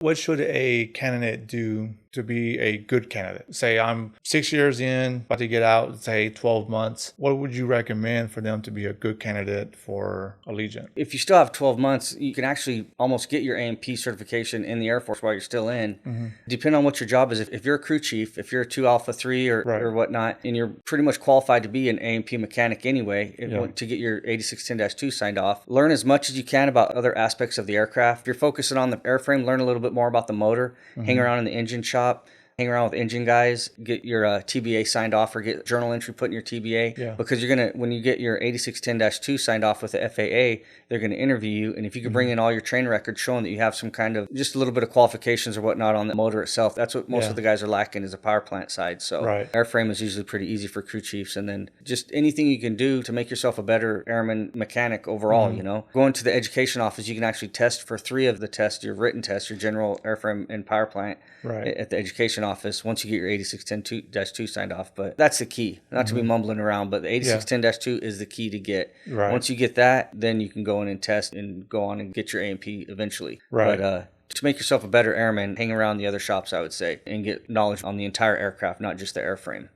What should a candidate do to be a good candidate? Say I'm 6 years in, about to get out, say 12 months. What would you recommend for them to be a good candidate for Allegiant? If you still have 12 months, you can actually almost get your A&P certification in the Air Force while you're still in. Depending on what your job is, if you're a crew chief, if you're a 2 Alpha 3 or whatnot, and you're pretty much qualified to be an A&P mechanic anyway, to get your 8610-2 signed off, learn as much as you can about other aspects of the aircraft. If you're focusing on the airframe, learn a little bit more about the motor, hang around in the engine shop, hang around with engine guys, get your TBA signed off or get journal entry put in your TBA. Because when you get your 8610-2 signed off with the FAA, they're going to interview you. And if you can bring in all your train records showing that you have some kind of just a little bit of qualifications or whatnot on the motor itself, that's what most of the guys are lacking is a power plant side. So airframe is usually pretty easy for crew chiefs. And then just anything you can do to make yourself a better airman mechanic overall, Going to the education office, you can actually test for 3 of the tests, your written tests, your general airframe and power plant at the education office once you get your 8610-2 signed off. But that's the key, not to be mumbling around, but the 8610-2 is the key to get. Once you get that, then you can go in and test and go on and get your A&P eventually. But to make yourself a better airman, hang around the other shops, I would say, and get knowledge on the entire aircraft, not just the airframe.